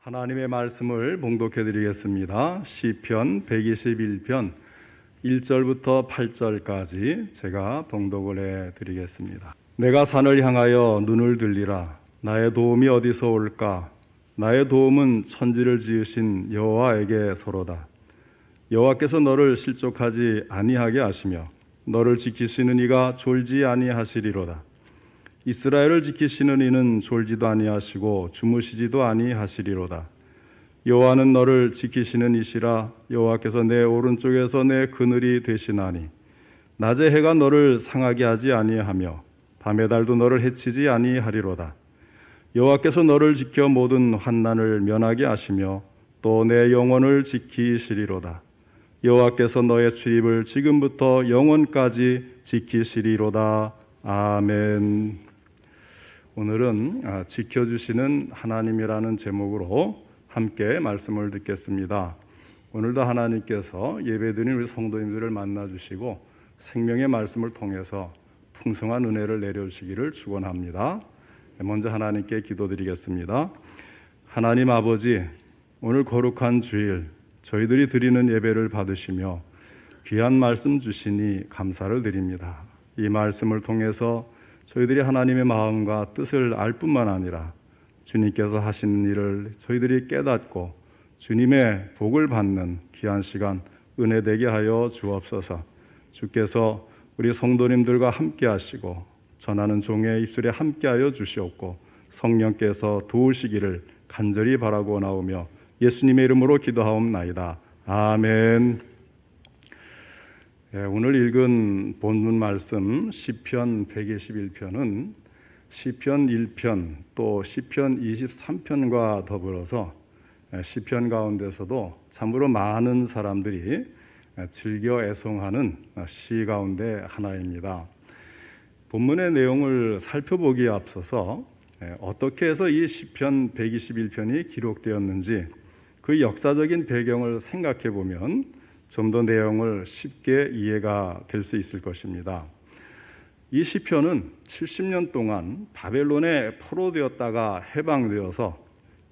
하나님의 말씀을 봉독해 드리겠습니다. 시편 121편 1절부터 8절까지 제가 봉독을 해 드리겠습니다. 내가 산을 향하여 눈을 들리라. 나의 도움이 어디서 올까? 나의 도움은 천지를 지으신 여호와에게서로다. 여호와께서 너를 실족하지 아니하게 하시며 너를 지키시는 이가 졸지 아니하시리로다. 이스라엘을 지키시는 이는 졸지도 아니하시고 주무시지도 아니하시리로다. 여호와는 너를 지키시는 이시라. 여호와께서 내 오른쪽에서 내 그늘이 되시나니 낮에 해가 너를 상하게 하지 아니하며 밤의 달도 너를 해치지 아니하리로다. 여호와께서 너를 지켜 모든 환난을 면하게 하시며 또 내 영혼을 지키시리로다. 여호와께서 너의 출입을 지금부터 영원까지 지키시리로다. 아멘. 오늘은 지켜주시는 하나님이라는 제목으로 함께 말씀을 듣겠습니다. 오늘도 하나님께서 예배드린 우리 성도님들을 만나주시고 생명의 말씀을 통해서 풍성한 은혜를 내려주시기를 축원합니다. 먼저 하나님께 기도드리겠습니다. 하나님 아버지, 오늘 거룩한 주일 저희들이 드리는 예배를 받으시며 귀한 말씀 주시니 감사를 드립니다. 이 말씀을 통해서 저희들이 하나님의 마음과 뜻을 알 뿐만 아니라 주님께서 하시는 일을 저희들이 깨닫고 주님의 복을 받는 귀한 시간 은혜 되게 하여 주옵소서. 주께서 우리 성도님들과 함께 하시고 전하는 종의 입술에 함께 하여 주시옵고 성령께서 도우시기를 간절히 바라고 나오며 예수님의 이름으로 기도하옵나이다. 아멘. 오늘 읽은 본문 말씀 시편 121편은 시편 1편 또 시편 23편과 더불어서 시편 가운데서도 참으로 많은 사람들이 즐겨 애송하는 시 가운데 하나입니다. 본문의 내용을 살펴보기에 앞서서 어떻게 해서 이 시편 121편이 기록되었는지 그 역사적인 배경을 생각해 보면 좀 더 내용을 쉽게 이해가 될 수 있을 것입니다. 이 시편은 70년 동안 바벨론에 포로되었다가 해방되어서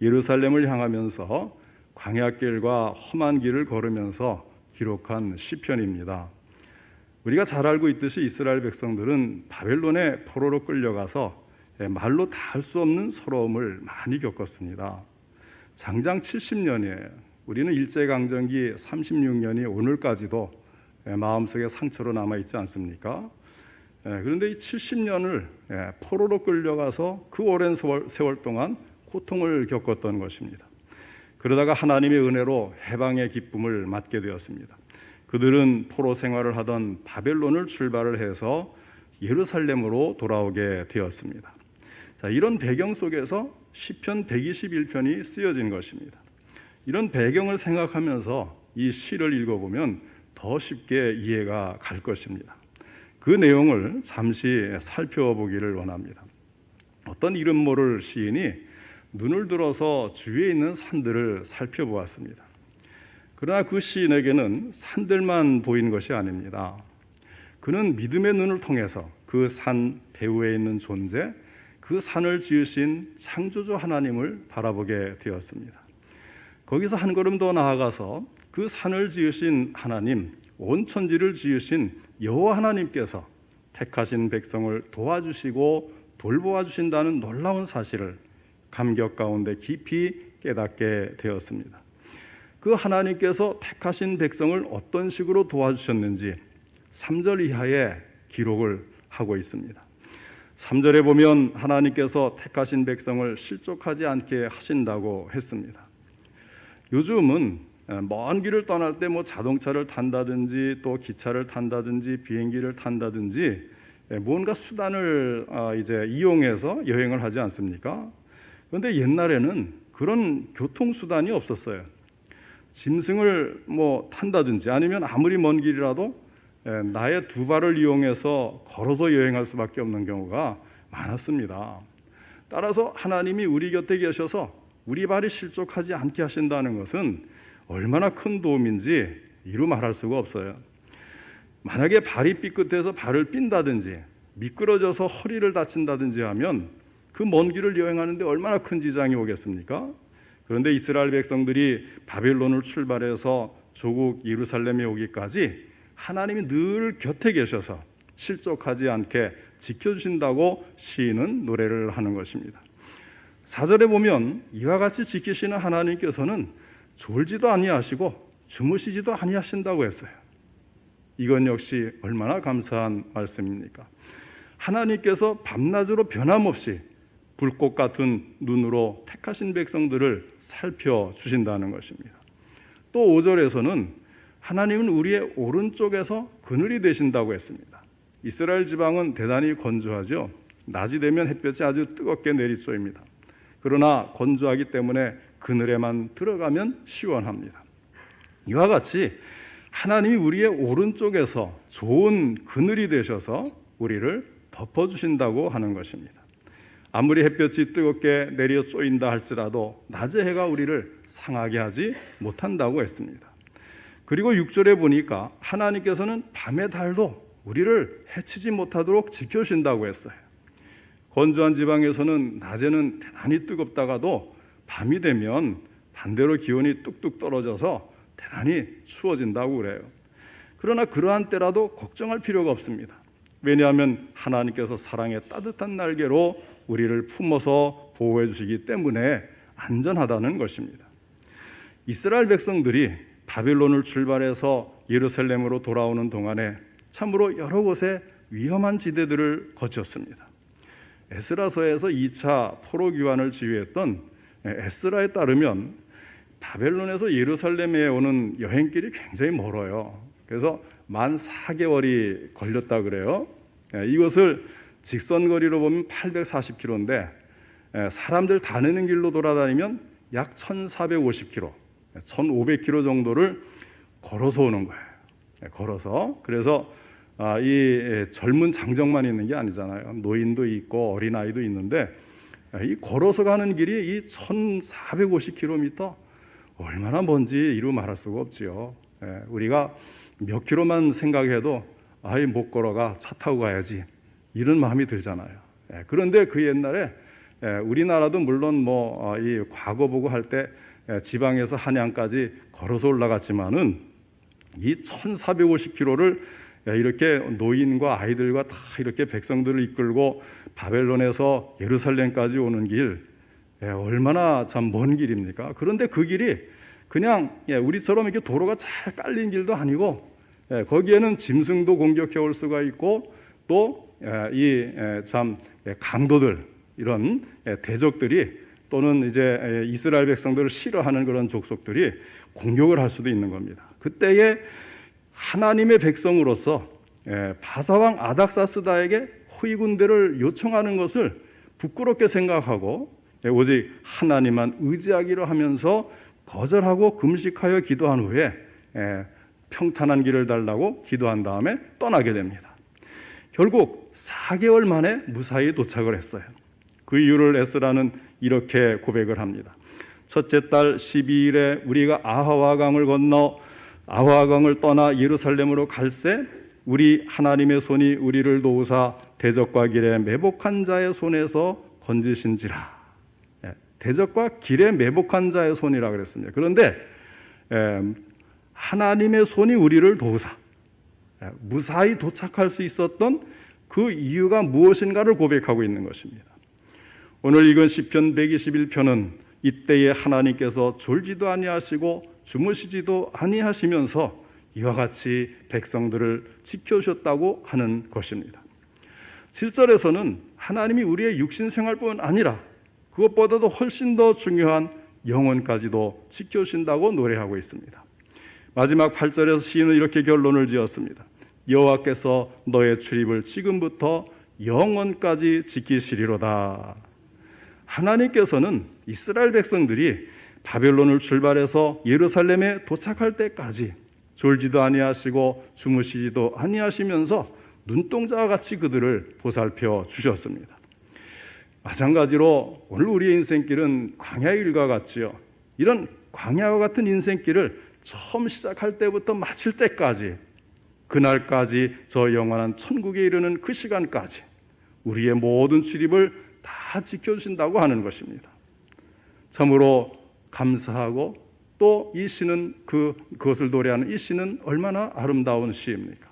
예루살렘을 향하면서 광야길과 험한 길을 걸으면서 기록한 시편입니다. 우리가 잘 알고 있듯이 이스라엘 백성들은 바벨론에 포로로 끌려가서 말로 다 할 수 없는 서러움을 많이 겪었습니다. 장장 70년이에요. 우리는 일제강점기 36년이 오늘까지도 마음속에 상처로 남아있지 않습니까? 그런데 이 70년을 포로로 끌려가서 그 오랜 세월 동안 고통을 겪었던 것입니다. 그러다가 하나님의 은혜로 해방의 기쁨을 맞게 되었습니다. 그들은 포로 생활을 하던 바벨론을 출발을 해서 예루살렘으로 돌아오게 되었습니다. 자, 이런 배경 속에서 시편 121편이 쓰여진 것입니다. 이런 배경을 생각하면서 이 시를 읽어보면 더 쉽게 이해가 갈 것입니다. 그 내용을 잠시 살펴보기를 원합니다. 어떤 이름 모를 시인이 눈을 들어서 주위에 있는 산들을 살펴보았습니다. 그러나 그 시인에게는 산들만 보인 것이 아닙니다. 그는 믿음의 눈을 통해서 그 산 배후에 있는 존재, 그 산을 지으신 창조주 하나님을 바라보게 되었습니다. 거기서 한 걸음 더 나아가서 그 산을 지으신 하나님, 온 천지를 지으신 여호와 하나님께서 택하신 백성을 도와주시고 돌보아 주신다는 놀라운 사실을 감격 가운데 깊이 깨닫게 되었습니다. 그 하나님께서 택하신 백성을 어떤 식으로 도와주셨는지 3절 이하에 기록을 하고 있습니다. 3절에 보면 하나님께서 택하신 백성을 실족하지 않게 하신다고 했습니다. 요즘은 먼 길을 떠날 때 자동차를 탄다든지 또 기차를 탄다든지 비행기를 탄다든지 뭔가 수단을 이제 이용해서 여행을 하지 않습니까? 그런데 옛날에는 그런 교통수단이 없었어요. 짐승을 탄다든지 아니면 아무리 먼 길이라도 나의 두 발을 이용해서 걸어서 여행할 수밖에 없는 경우가 많았습니다. 따라서 하나님이 우리 곁에 계셔서 우리 발이 실족하지 않게 하신다는 것은 얼마나 큰 도움인지 이루 말할 수가 없어요. 만약에 발이 삐끗해서 발을 삔다든지 미끄러져서 허리를 다친다든지 하면 그 먼 길을 여행하는데 얼마나 큰 지장이 오겠습니까? 그런데 이스라엘 백성들이 바벨론을 출발해서 조국 예루살렘에 오기까지 하나님이 늘 곁에 계셔서 실족하지 않게 지켜주신다고 시인은 노래를 하는 것입니다. 4절에 보면 이와 같이 지키시는 하나님께서는 졸지도 아니하시고 주무시지도 아니하신다고 했어요. 이건 역시 얼마나 감사한 말씀입니까? 하나님께서 밤낮으로 변함없이 불꽃 같은 눈으로 택하신 백성들을 살펴주신다는 것입니다. 또 5절에서는 하나님은 우리의 오른쪽에서 그늘이 되신다고 했습니다. 이스라엘 지방은 대단히 건조하죠. 낮이 되면 햇볕이 아주 뜨겁게 내리쬐입니다. 그러나 건조하기 때문에 그늘에만 들어가면 시원합니다. 이와 같이 하나님이 우리의 오른쪽에서 좋은 그늘이 되셔서 우리를 덮어주신다고 하는 것입니다. 아무리 햇볕이 뜨겁게 내려 쏘인다 할지라도 낮의 해가 우리를 상하게 하지 못한다고 했습니다. 그리고 6절에 보니까 하나님께서는 밤의 달도 우리를 해치지 못하도록 지켜주신다고 했어요. 건조한 지방에서는 낮에는 대단히 뜨겁다가도 밤이 되면 반대로 기온이 뚝뚝 떨어져서 대단히 추워진다고 그래요. 그러나 그러한 때라도 걱정할 필요가 없습니다. 왜냐하면 하나님께서 사랑의 따뜻한 날개로 우리를 품어서 보호해 주시기 때문에 안전하다는 것입니다. 이스라엘 백성들이 바벨론을 출발해서 예루살렘으로 돌아오는 동안에 참으로 여러 곳에 위험한 지대들을 거쳤습니다. 에스라서에서 2차 포로 귀환을 지휘했던 에스라에 따르면 바벨론에서 예루살렘에 오는 여행길이 굉장히 멀어요. 그래서 만 4개월이 걸렸다 그래요. 이것을 직선거리로 보면 840km인데 사람들 다니는 길로 돌아다니면 약 1450km, 1500km 정도를 걸어서 오는 거예요. 걸어서. 그래서 이 젊은 장정만 있는 게 아니잖아요. 노인도 있고 어린아이도 있는데 이 걸어서 가는 길이 이 1450km 얼마나 먼지 이루 말할 수가 없지요. 우리가 몇 킬로만 생각해도 아이 못 걸어가 차 타고 가야지 이런 마음이 들잖아요. 그런데 그 옛날에 우리나라도 물론 뭐 이 과거 보고 할 때 지방에서 한양까지 걸어서 올라갔지만은 이 1450km를 이렇게 노인과 아이들과 다 이렇게 백성들을 이끌고 바벨론에서 예루살렘까지 오는 길 얼마나 참 먼 길입니까? 그런데 그 길이 그냥 우리처럼 이렇게 도로가 잘 깔린 길도 아니고 거기에는 짐승도 공격해 올 수가 있고 또 이 참 강도들 이런 대적들이 또는 이제 이스라엘 백성들을 싫어하는 그런 족속들이 공격을 할 수도 있는 겁니다. 그때에 하나님의 백성으로서 바사왕 아닥사스다에게 호위 군대를 요청하는 것을 부끄럽게 생각하고 오직 하나님만 의지하기로 하면서 거절하고 금식하여 기도한 후에 평탄한 길을 달라고 기도한 다음에 떠나게 됩니다. 결국 4개월 만에 무사히 도착을 했어요. 그 이유를 에스라는 이렇게 고백을 합니다. 첫째 달 12일에 우리가 아하와 강을 건너 아하와 강을 떠나 예루살렘으로 갈새 우리 하나님의 손이 우리를 도우사 대적과 길에 매복한 자의 손에서 건지신지라. 대적과 길에 매복한 자의 손이라 그랬습니다. 그런데 하나님의 손이 우리를 도우사 무사히 도착할 수 있었던 그 이유가 무엇인가를 고백하고 있는 것입니다. 오늘 읽은 시편 121편은 이때에 하나님께서 졸지도 아니하시고 주무시지도 아니하시면서 이와 같이 백성들을 지켜주셨다고 하는 것입니다. 7절에서는 하나님이 우리의 육신 생활뿐 아니라 그것보다도 훨씬 더 중요한 영혼까지도 지켜주신다고 노래하고 있습니다. 마지막 8절에서 시인은 이렇게 결론을 지었습니다. 여호와께서 너의 출입을 지금부터 영원까지 지키시리로다. 하나님께서는 이스라엘 백성들이 바벨론을 출발해서 예루살렘에 도착할 때까지 졸지도 아니하시고 주무시지도 아니하시면서 눈동자와 같이 그들을 보살펴 주셨습니다. 마찬가지로 오늘 우리의 인생길은 광야의 길과 같지요. 이런 광야와 같은 인생길을 처음 시작할 때부터 마칠 때까지 그날까지 저 영원한 천국에 이르는 그 시간까지 우리의 모든 출입을 다 지켜주신다고 하는 것입니다. 참으로 감사하고 또 이 시는 그것을 노래하는 이 시는 얼마나 아름다운 시입니까?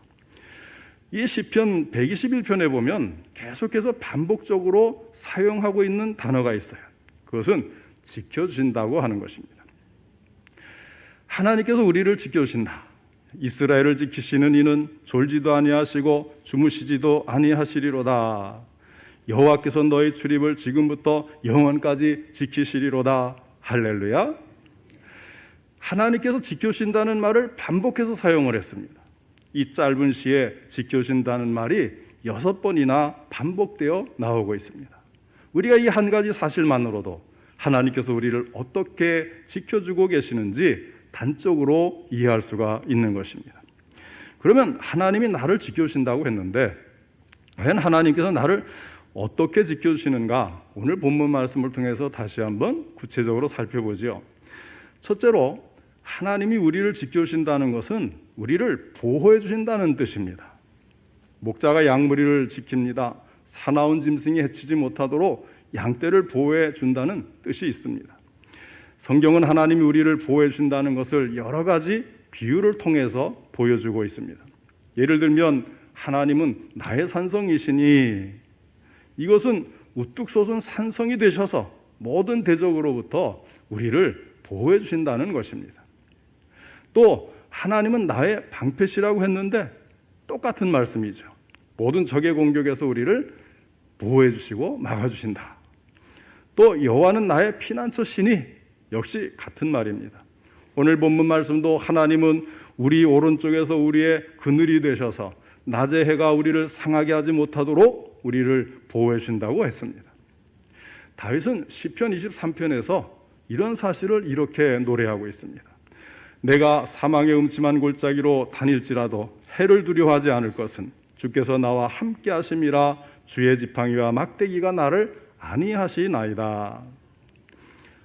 이 시편 121편에 보면 계속해서 반복적으로 사용하고 있는 단어가 있어요. 그것은 지켜주신다고 하는 것입니다. 하나님께서 우리를 지켜주신다. 이스라엘을 지키시는 이는 졸지도 아니하시고 주무시지도 아니하시리로다. 여호와께서 너희 출입을 지금부터 영원까지 지키시리로다. 할렐루야. 하나님께서 지켜주신다는 말을 반복해서 사용을 했습니다. 이 짧은 시에 지켜주신다는 말이 6번이나 반복되어 나오고 있습니다. 우리가 이 한 가지 사실만으로도 하나님께서 우리를 어떻게 지켜주고 계시는지 단적으로 이해할 수가 있는 것입니다. 그러면 하나님이 나를 지켜주신다고 했는데 과연 하나님께서 나를 어떻게 지켜주시는가? 오늘 본문 말씀을 통해서 다시 한번 구체적으로 살펴보죠. 첫째로 하나님이 우리를 지켜주신다는 것은 우리를 보호해 주신다는 뜻입니다. 목자가 양무리를 지킵니다. 사나운 짐승이 해치지 못하도록 양떼를 보호해 준다는 뜻이 있습니다. 성경은 하나님이 우리를 보호해 준다는 것을 여러 가지 비유를 통해서 보여주고 있습니다. 예를 들면 하나님은 나의 산성이시니, 이것은 우뚝 솟은 산성이 되셔서 모든 대적으로부터 우리를 보호해 주신다는 것입니다. 또 하나님은 나의 방패시라고 했는데 똑같은 말씀이죠. 모든 적의 공격에서 우리를 보호해 주시고 막아 주신다. 또 여호와는 나의 피난처시니, 역시 같은 말입니다. 오늘 본문 말씀도 하나님은 우리 오른쪽에서 우리의 그늘이 되셔서 낮의 해가 우리를 상하게 하지 못하도록 우리를 보호해 주신다고 했습니다. 다윗은 시편 23편에서 이런 사실을 이렇게 노래하고 있습니다. 내가 사망의 음침한 골짜기로 다닐지라도 해를 두려워하지 않을 것은 주께서 나와 함께 하심이라. 주의 지팡이와 막대기가 나를 안위하시나이다.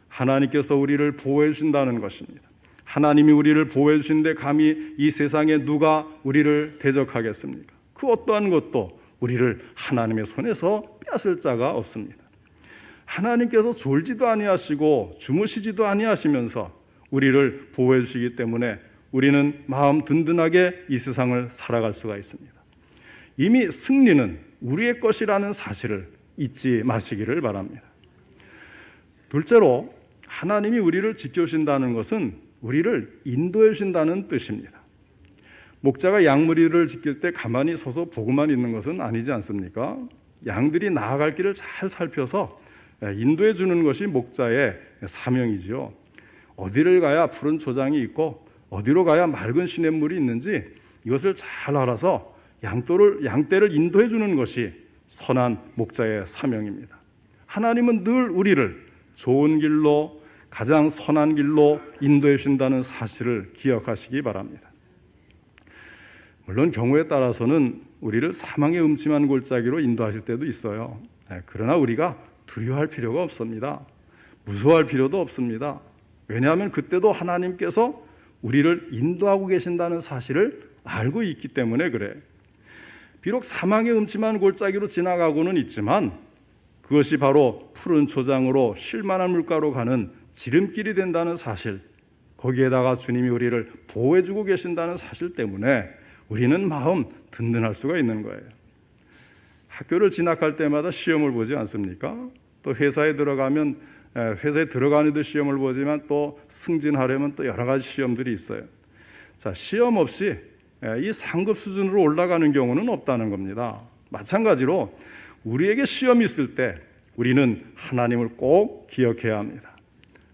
하나님께서 우리를 보호해 주신다는 것입니다. 하나님이 우리를 보호해 주시는데 감히 이 세상에 누가 우리를 대적하겠습니까? 그 어떠한 것도 우리를 하나님의 손에서 빼앗을 자가 없습니다. 하나님께서 졸지도 아니하시고 주무시지도 아니하시면서 우리를 보호해 주시기 때문에 우리는 마음 든든하게 이 세상을 살아갈 수가 있습니다. 이미 승리는 우리의 것이라는 사실을 잊지 마시기를 바랍니다. 둘째로 하나님이 우리를 지켜주신다는 것은 우리를 인도해 주신다는 뜻입니다. 목자가 양무리를 지킬 때 가만히 서서 보고만 있는 것은 아니지 않습니까? 양들이 나아갈 길을 잘 살펴서 인도해 주는 것이 목자의 사명이지요. 어디를 가야 푸른 초장이 있고 어디로 가야 맑은 시냇물이 있는지 이것을 잘 알아서 양떼를 인도해 주는 것이 선한 목자의 사명입니다. 하나님은 늘 우리를 좋은 길로, 가장 선한 길로 인도해 주신다는 사실을 기억하시기 바랍니다. 물론 경우에 따라서는 우리를 사망의 음침한 골짜기로 인도하실 때도 있어요. 그러나 우리가 두려워할 필요가 없습니다. 무서워할 필요도 없습니다. 왜냐하면 그때도 하나님께서 우리를 인도하고 계신다는 사실을 알고 있기 때문에 그래. 비록 사망의 음침한 골짜기로 지나가고는 있지만 그것이 바로 푸른 초장으로 쉴만한 물가로 가는 지름길이 된다는 사실, 거기에다가 주님이 우리를 보호해주고 계신다는 사실 때문에 우리는 마음 든든할 수가 있는 거예요. 학교를 진학할 때마다 시험을 보지 않습니까? 또 회사에 들어가면 회사에 들어가는데 시험을 보지만 또 승진하려면 또 여러 가지 시험들이 있어요. 자, 시험 없이 이 상급 수준으로 올라가는 경우는 없다는 겁니다. 마찬가지로 우리에게 시험이 있을 때 우리는 하나님을 꼭 기억해야 합니다.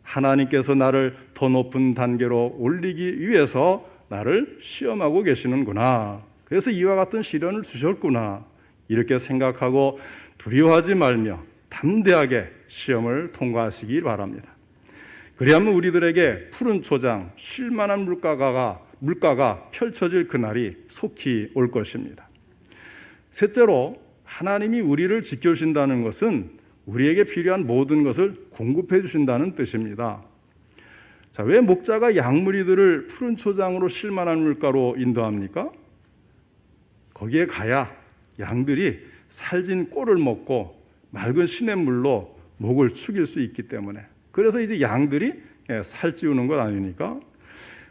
하나님께서 나를 더 높은 단계로 올리기 위해서 나를 시험하고 계시는구나. 그래서 이와 같은 시련을 주셨구나. 이렇게 생각하고 두려워하지 말며 담대하게 시험을 통과하시기 바랍니다. 그리하면 우리들에게 푸른 초장, 쉴만한 물가가 펼쳐질 그날이 속히 올 것입니다. 셋째로 하나님이 우리를 지켜주신다는 것은 우리에게 필요한 모든 것을 공급해 주신다는 뜻입니다. 자, 왜 목자가 양무리들을 푸른 초장으로 쉴만한 물가로 인도합니까? 거기에 가야 양들이 살진 꼴을 먹고 맑은 시냇물로 목을 축일 수 있기 때문에. 그래서 이제 양들이 살찌우는 것 아니니까.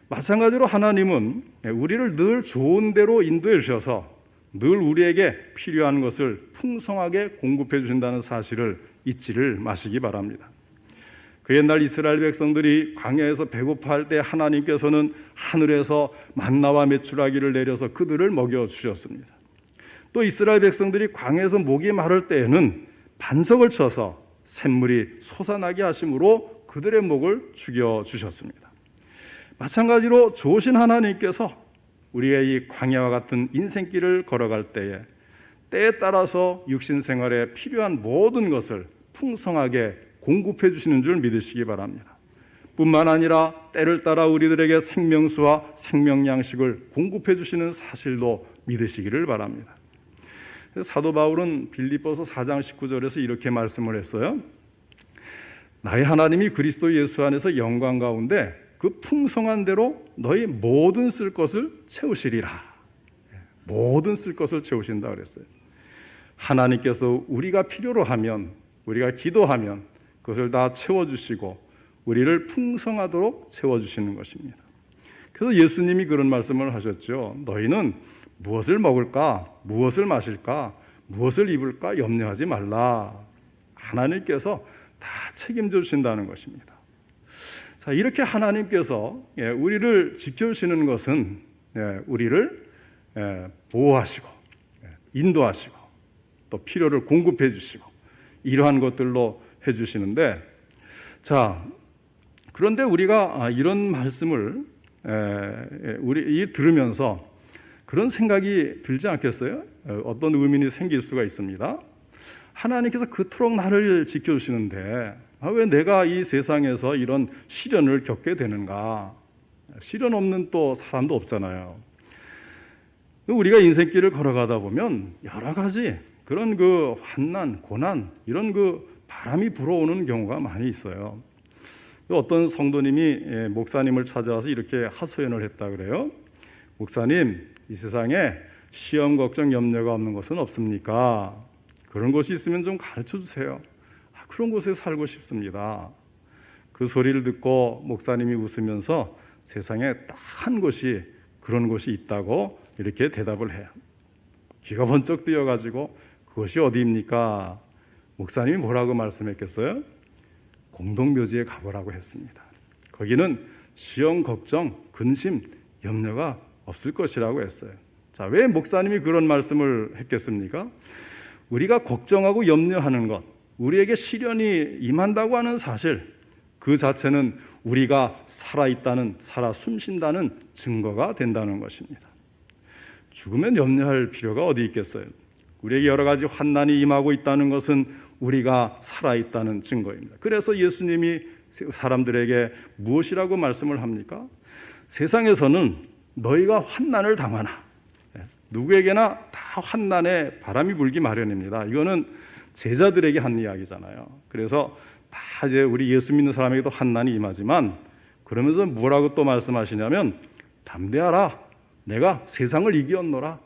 마찬가지로 하나님은 우리를 늘 좋은 대로 인도해 주셔서 늘 우리에게 필요한 것을 풍성하게 공급해 주신다는 사실을 잊지를 마시기 바랍니다. 그 옛날 이스라엘 백성들이 광야에서 배고파할 때 하나님께서는 하늘에서 만나와 메추라기를 내려서 그들을 먹여 주셨습니다. 또 이스라엘 백성들이 광야에서 목이 마를 때에는 반석을 쳐서 샘물이 솟아나게 하심으로 그들의 목을 죽여 주셨습니다. 마찬가지로 좋으신 하나님께서 우리의 이 광야와 같은 인생길을 걸어갈 때에 따라서 육신 생활에 필요한 모든 것을 풍성하게 공급해 주시는 줄 믿으시기 바랍니다. 뿐만 아니라 때를 따라 우리들에게 생명수와 생명양식을 공급해 주시는 사실도 믿으시기를 바랍니다. 사도 바울은 빌립보서 4장 19절에서 이렇게 말씀을 했어요. 나의 하나님이 그리스도 예수 안에서 영광 가운데 그 풍성한 대로 너희 모든 쓸 것을 채우시리라. 모든 쓸 것을 채우신다 그랬어요. 하나님께서 우리가 필요로 하면, 우리가 기도하면 그것을 다 채워주시고 우리를 풍성하도록 채워주시는 것입니다. 그래서 예수님이 그런 말씀을 하셨죠. 너희는 무엇을 먹을까, 무엇을 마실까, 무엇을 입을까 염려하지 말라. 하나님께서 다 책임져 주신다는 것입니다. 자, 이렇게 하나님께서 우리를 지켜주시는 것은 우리를 보호하시고 인도하시고 또 필요를 공급해 주시고 이러한 것들로 해주시는데, 자, 그런데 우리가 이런 말씀을 들으면서 그런 생각이 들지 않겠어요? 어떤 의문이 생길 수가 있습니다. 하나님께서 그토록 나를 지켜주시는데 왜 내가 이 세상에서 이런 시련을 겪게 되는가? 시련 없는 또 사람도 없잖아요. 우리가 인생길을 걸어가다 보면 여러 가지 그런 그 환난, 고난 이런 그 바람이 불어오는 경우가 많이 있어요. 어떤 성도님이 목사님을 찾아와서 이렇게 하소연을 했다 그래요. 목사님, 이 세상에 시험 걱정 염려가 없는 것은 없습니까? 그런 곳이 있으면 좀 가르쳐 주세요. 그런 곳에 살고 싶습니다. 그 소리를 듣고 목사님이 웃으면서 세상에 딱 한 곳이 그런 곳이 있다고 이렇게 대답을 해요. 귀가 번쩍 뜨여가지고 그것이 어디입니까? 목사님이 뭐라고 말씀했겠어요? 공동묘지에 가보라고 했습니다. 거기는 시험, 걱정, 근심, 염려가 없을 것이라고 했어요. 자, 왜 목사님이 그런 말씀을 했겠습니까? 우리가 걱정하고 염려하는 것, 우리에게 시련이 임한다고 하는 사실, 그 자체는 우리가 살아있다는, 살아 숨쉰다는 증거가 된다는 것입니다. 죽으면 염려할 필요가 어디 있겠어요? 우리에게 여러 가지 환난이 임하고 있다는 것은 우리가 살아있다는 증거입니다. 그래서 예수님이 사람들에게 무엇이라고 말씀을 합니까? 세상에서는 너희가 환난을 당하나, 누구에게나 다 환난에 바람이 불기 마련입니다. 이거는 제자들에게 한 이야기잖아요. 그래서 다 이제 우리 예수 믿는 사람에게도 환난이 임하지만 그러면서 뭐라고 또 말씀하시냐면 담대하라, 내가 세상을 이기었노라.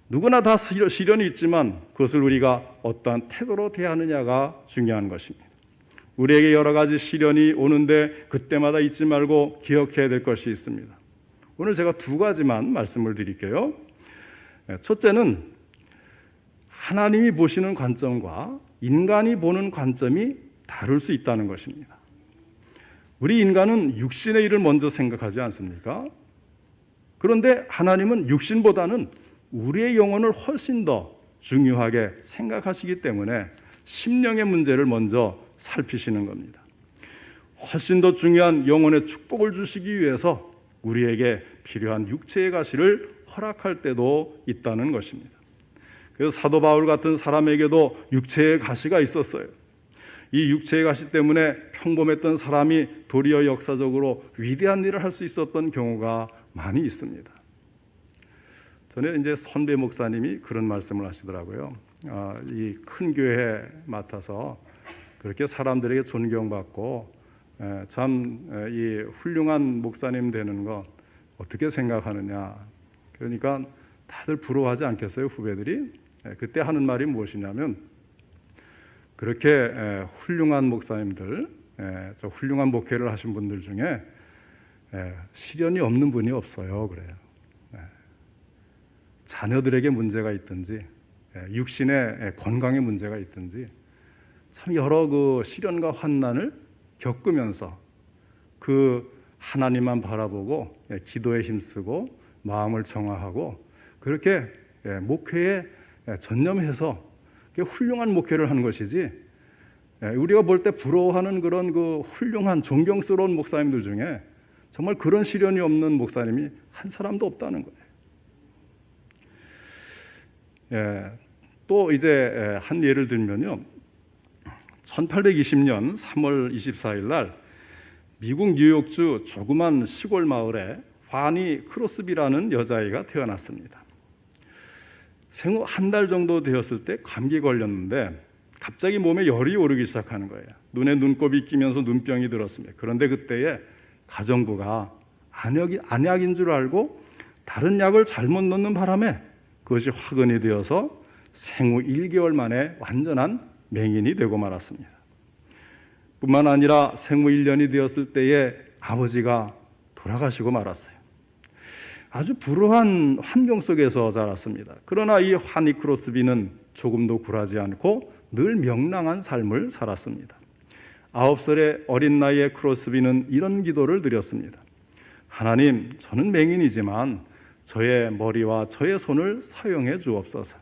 누구나 다 시련이 있지만 그것을 우리가 어떠한 태도로 대하느냐가 중요한 것입니다. 우리에게 여러 가지 시련이 오는데 그때마다 잊지 말고 기억해야 될 것이 있습니다. 오늘 제가 두 가지만 말씀을 드릴게요. 첫째는 하나님이 보시는 관점과 인간이 보는 관점이 다를 수 있다는 것입니다. 우리 인간은 육신의 일을 먼저 생각하지 않습니까? 그런데 하나님은 육신보다는 우리의 영혼을 훨씬 더 중요하게 생각하시기 때문에 심령의 문제를 먼저 살피시는 겁니다. 훨씬 더 중요한 영혼의 축복을 주시기 위해서 우리에게 필요한 육체의 가시를 허락할 때도 있다는 것입니다. 그래서 사도 바울 같은 사람에게도 육체의 가시가 있었어요. 이 육체의 가시 때문에 평범했던 사람이 도리어 역사적으로 위대한 일을 할 수 있었던 경우가 많이 있습니다. 전에 이제 선배 목사님이 그런 말씀을 하시더라고요. 이 큰 교회 맡아서 그렇게 사람들에게 존경받고 참 이 훌륭한 목사님 되는 것 어떻게 생각하느냐. 그러니까 다들 부러워하지 않겠어요, 후배들이? 그때 하는 말이 무엇이냐면 그렇게 훌륭한 목사님들, 저 훌륭한 목회를 하신 분들 중에 시련이 없는 분이 없어요. 그래요. 자녀들에게 문제가 있든지 육신의 건강에 문제가 있든지 참 여러 그 시련과 환난을 겪으면서 그 하나님만 바라보고 기도에 힘쓰고 마음을 정화하고 그렇게 목회에 전념해서 훌륭한 목회를 하는 것이지, 우리가 볼 때 부러워하는 그런 그 훌륭한 존경스러운 목사님들 중에 정말 그런 시련이 없는 목사님이 한 사람도 없다는 거예요. 또 이제 한 예를 들면요, 1820년 3월 24일 날 미국 뉴욕주 조그만 시골 마을에 파니 크로스비라는 여자아이가 태어났습니다. 생후 한 달 정도 되었을 때 감기 걸렸는데 갑자기 몸에 열이 오르기 시작하는 거예요. 눈에 눈곱이 끼면서 눈병이 들었습니다. 그런데 그때에 가정부가 안약인 줄 알고 다른 약을 잘못 넣는 바람에 그것이 화근이 되어서 생후 1개월 만에 완전한 맹인이 되고 말았습니다. 뿐만 아니라 생후 1년이 되었을 때에 아버지가 돌아가시고 말았어요. 아주 불우한 환경 속에서 자랐습니다. 그러나 이 하니 크로스비는 조금도 굴하지 않고 늘 명랑한 삶을 살았습니다. 9살의 어린 나이에 크로스비는 이런 기도를 드렸습니다. 하나님, 저는 맹인이지만 저의 머리와 저의 손을 사용해 주옵소서.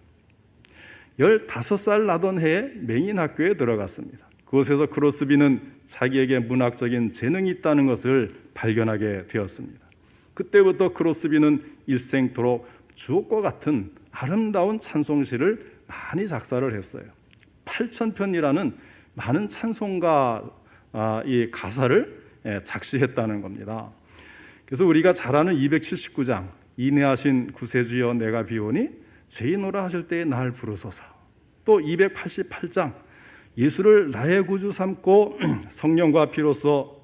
15살 나던 해에 맹인 학교에 들어갔습니다. 그곳에서 크로스비는 자기에게 문학적인 재능이 있다는 것을 발견하게 되었습니다. 그때부터 크로스비는 일생토록 주옥과 같은 아름다운 찬송시를 많이 작사를 했어요. 8,000편이라는 많은 찬송가 이 가사를 작시했다는 겁니다. 그래서 우리가 잘 아는 279장 인내하신 구세주여 내가 비오니 죄인오라 하실 때에 날 부르소서, 또 288장 예수를 나의 구주 삼고 성령과 피로써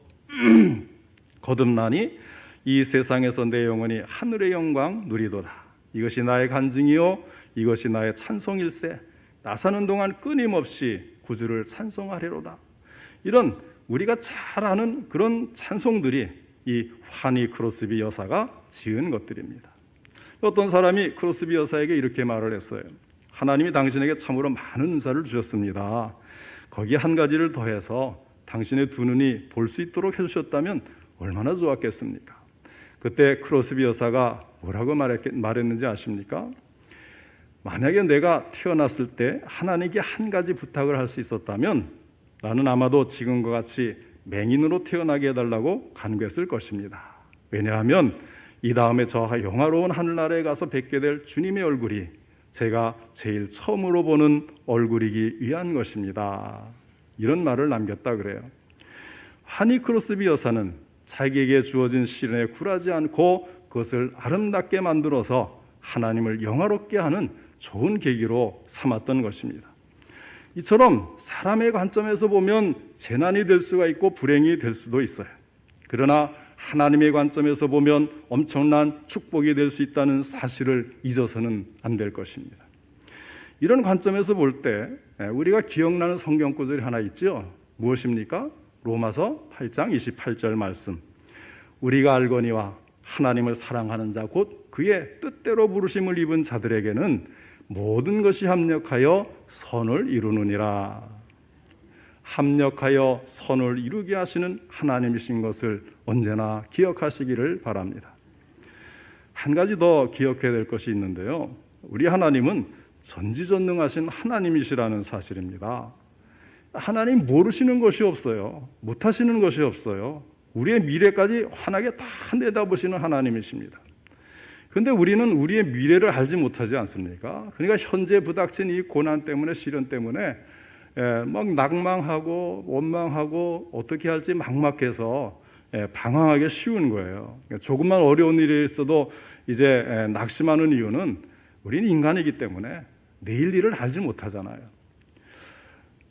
거듭나니 이 세상에서 내 영혼이 하늘의 영광 누리도다. 이것이 나의 간증이요 이것이 나의 찬송일세. 나 사는 동안 끊임없이 구주를 찬송하리로다. 이런 우리가 잘 아는 그런 찬송들이 이 파니 크로스비 여사가 지은 것들입니다. 어떤 사람이 크로스비 여사에게 이렇게 말을 했어요. 하나님이 당신에게 참으로 많은 은사를 주셨습니다. 거기에 한 가지를 더해서 당신의 두 눈이 볼 수 있도록 해주셨다면 얼마나 좋았겠습니까? 그때 크로스비 여사가 뭐라고 말했는지 아십니까? 만약에 내가 태어났을 때 하나님께 한 가지 부탁을 할 수 있었다면 나는 아마도 지금과 같이 맹인으로 태어나게 해달라고 간구했을 것입니다. 왜냐하면 이 다음에 저와 영화로운 하늘나라에 가서 뵙게 될 주님의 얼굴이 제가 제일 처음으로 보는 얼굴이기 위한 것입니다. 이런 말을 남겼다 그래요. 하니 크로스비 여사는 자기에게 주어진 시련에 굴하지 않고 그것을 아름답게 만들어서 하나님을 영화롭게 하는 좋은 계기로 삼았던 것입니다. 이처럼 사람의 관점에서 보면 재난이 될 수가 있고 불행이 될 수도 있어요. 그러나 하나님의 관점에서 보면 엄청난 축복이 될 수 있다는 사실을 잊어서는 안 될 것입니다. 이런 관점에서 볼 때 우리가 기억나는 성경 구절이 하나 있죠. 무엇입니까? 로마서 8장 28절 말씀. 우리가 알거니와 하나님을 사랑하는 자 곧 그의 뜻대로 부르심을 입은 자들에게는 모든 것이 합력하여 선을 이루느니라. 합력하여 선을 이루게 하시는 하나님이신 것을 언제나 기억하시기를 바랍니다. 한 가지 더 기억해야 될 것이 있는데요. 우리 하나님은 전지전능하신 하나님이시라는 사실입니다. 하나님 모르시는 것이 없어요. 못하시는 것이 없어요. 우리의 미래까지 환하게 다 내다보시는 하나님이십니다. 그런데 우리는 우리의 미래를 알지 못하지 않습니까? 그러니까 현재 부닥친 이 고난 때문에, 시련 때문에 막 낙망하고 원망하고 어떻게 할지 막막해서 방황하기 쉬운 거예요. 조금만 어려운 일이 있어도 이제 낙심하는 이유는 우리는 인간이기 때문에 내일 일을 알지 못하잖아요.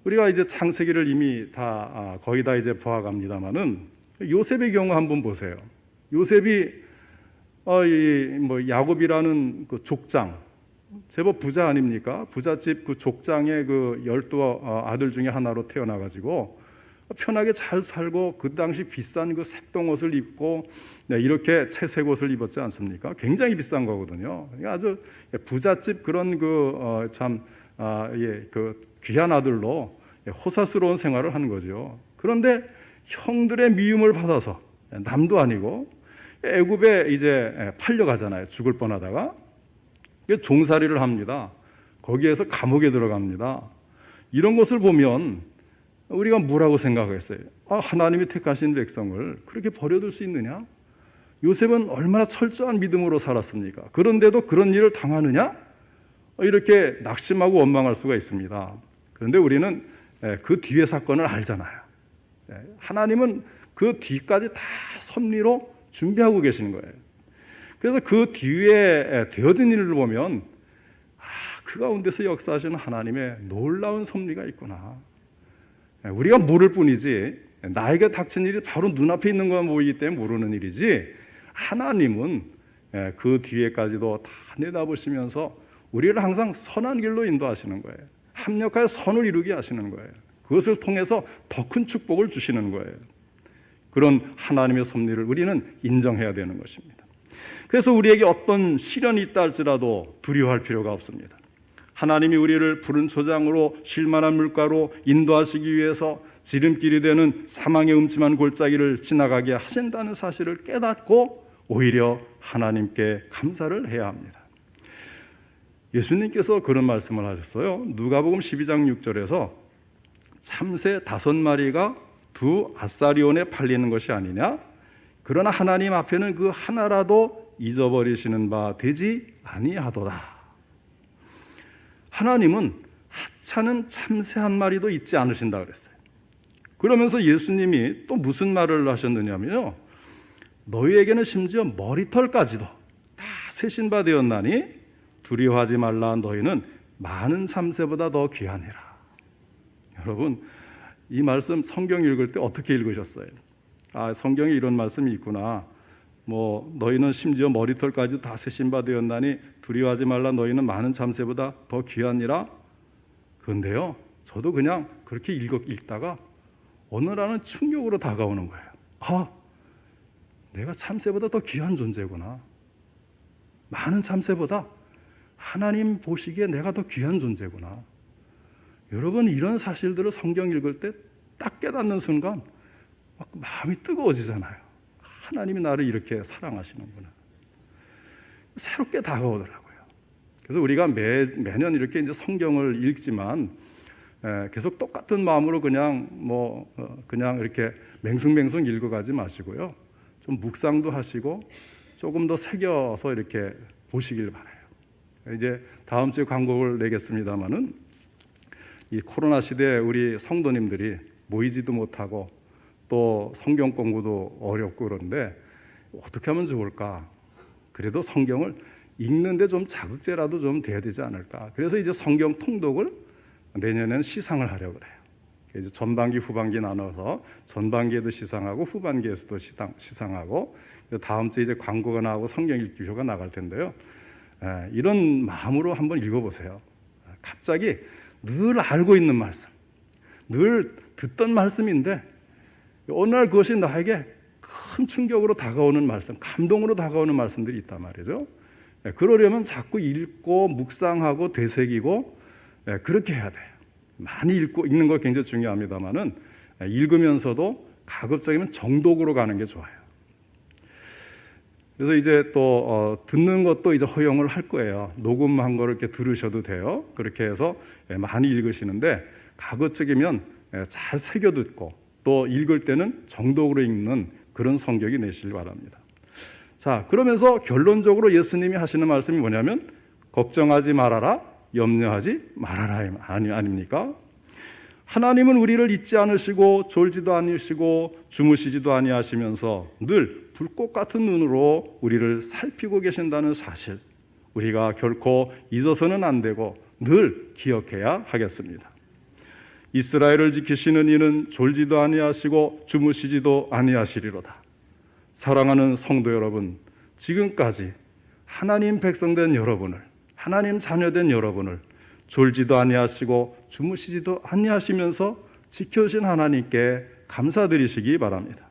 우리가 이제 창세기를 이미 다 거의 다 이제 보아갑니다만은 요셉의 경우 한번 보세요. 요셉이 야곱이라는 그 족장, 제법 부자 아닙니까? 부잣집 그 족장의 그 12 아들 중에 하나로 태어나가지고 편하게 잘 살고 그 당시 비싼 그 색동 옷을 입고 이렇게 채색 옷을 입었지 않습니까? 굉장히 비싼 거거든요. 아주 부잣집 그런 그 귀한 아들로 호사스러운 생활을 하는 거죠. 그런데 형들의 미움을 받아서 남도 아니고 애굽에 이제 팔려가잖아요. 죽을 뻔하다가 종살이를 합니다. 거기에서 감옥에 들어갑니다. 이런 것을 보면 우리가 뭐라고 생각했어요? 하나님이 택하신 백성을 그렇게 버려둘 수 있느냐? 요셉은 얼마나 철저한 믿음으로 살았습니까? 그런데도 그런 일을 당하느냐? 이렇게 낙심하고 원망할 수가 있습니다. 그런데 우리는 그 뒤의 사건을 알잖아요. 하나님은 그 뒤까지 다 섭리로 준비하고 계시는 거예요. 그래서 그 뒤에 되어진 일을 보면 그 가운데서 역사하시는 하나님의 놀라운 섭리가 있구나. 우리가 모를 뿐이지 나에게 닥친 일이 바로 눈앞에 있는 것만 보이기 때문에 모르는 일이지 하나님은 그 뒤에까지도 다 내다보시면서 우리를 항상 선한 길로 인도하시는 거예요. 합력하여 선을 이루게 하시는 거예요. 그것을 통해서 더 큰 축복을 주시는 거예요. 그런 하나님의 섭리를 우리는 인정해야 되는 것입니다. 그래서 우리에게 어떤 시련이 있다 할지라도 두려워할 필요가 없습니다. 하나님이 우리를 푸른 초장으로 쉴만한 물가로 인도하시기 위해서 지름길이 되는 사망의 음침한 골짜기를 지나가게 하신다는 사실을 깨닫고 오히려 하나님께 감사를 해야 합니다. 예수님께서 그런 말씀을 하셨어요. 누가복음 12장 6절에서 참새 5마리가 2 아사리온에 팔리는 것이 아니냐? 그러나 하나님 앞에는 그 하나라도 잊어버리시는 바 되지 아니하도다. 하나님은 하찮은 참새 한 마리도 잊지 않으신다 그랬어요. 그러면서 예수님이 또 무슨 말을 하셨느냐면요. 너희에게는 심지어 머리털까지도 다 세신 바 되었나니 두려워하지 말라. 너희는 많은 참새보다 더 귀하니라. 여러분, 이 말씀 성경 읽을 때 어떻게 읽으셨어요? 성경에 이런 말씀이 있구나. 너희는 심지어 머리털까지 다 세신 바 되었나니 두려워하지 말라. 너희는 많은 참새보다 더 귀하니라. 그런데요, 저도 그냥 그렇게 읽다가 어느 날은 충격으로 다가오는 거예요. 내가 참새보다 더 귀한 존재구나. 많은 참새보다 하나님 보시기에 내가 더 귀한 존재구나. 여러분, 이런 사실들을 성경 읽을 때 딱 깨닫는 순간 막 마음이 뜨거워지잖아요. 하나님이 나를 이렇게 사랑하시는구나. 새롭게 다가오더라고요. 그래서 우리가 매년 이렇게 이제 성경을 읽지만 계속 똑같은 마음으로 그냥 이렇게 맹숭맹숭 읽어가지 마시고요. 좀 묵상도 하시고 조금 더 새겨서 이렇게 보시길 바라요. 이제 다음 주에 광고를 내겠습니다만은 이 코로나 시대에 우리 성도님들이 모이지도 못하고 또 성경 공부도 어렵고 그런데 어떻게 하면 좋을까? 그래도 성경을 읽는데 좀 자극제라도 좀 돼야 되지 않을까? 그래서 이제 성경 통독을 내년에는 시상을 하려고 그래요. 이제 전반기, 후반기 나눠서 전반기에도 시상하고 후반기에서도 시상하고 다음 주에 이제 광고가 나오고 성경 읽기표가 나갈 텐데요. 이런 마음으로 한번 읽어보세요. 갑자기 늘 알고 있는 말씀, 늘 듣던 말씀인데 어느 날 그것이 나에게 큰 충격으로 다가오는 말씀, 감동으로 다가오는 말씀들이 있단 말이죠. 그러려면 자꾸 읽고 묵상하고 되새기고 그렇게 해야 돼요. 많이 읽는 거 굉장히 중요합니다만은 읽으면서도 가급적이면 정독으로 가는 게 좋아요. 그래서 이제 또 듣는 것도 이제 허용을 할 거예요. 녹음한 거를 이렇게 들으셔도 돼요. 그렇게 해서 많이 읽으시는데 가급적이면 잘 새겨 듣고 또 읽을 때는 정독으로 읽는 그런 성격이 내시길 바랍니다. 자, 그러면서 결론적으로 예수님이 하시는 말씀이 뭐냐면 걱정하지 말아라, 염려하지 말아라 아닙니까? 하나님은 우리를 잊지 않으시고 졸지도 않으시고 주무시지도 아니하시면서 늘 불꽃 같은 눈으로 우리를 살피고 계신다는 사실, 우리가 결코 잊어서는 안 되고 늘 기억해야 하겠습니다. 이스라엘을 지키시는 이는 졸지도 아니하시고 주무시지도 아니하시리로다. 사랑하는 성도 여러분, 지금까지 하나님 백성된 여러분을, 하나님 자녀된 여러분을 졸지도 아니하시고 주무시지도 아니하시면서 지켜주신 하나님께 감사드리시기 바랍니다.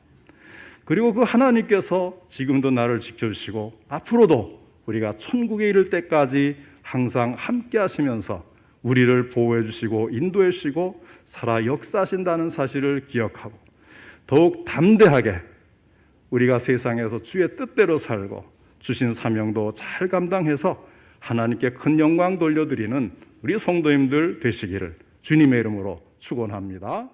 그리고 그 하나님께서 지금도 나를 지켜주시고 앞으로도 우리가 천국에 이를 때까지 항상 함께 하시면서 우리를 보호해 주시고 인도해 주시고 살아 역사하신다는 사실을 기억하고 더욱 담대하게 우리가 세상에서 주의 뜻대로 살고 주신 사명도 잘 감당해서 하나님께 큰 영광 돌려드리는 우리 성도님들 되시기를 주님의 이름으로 축원합니다.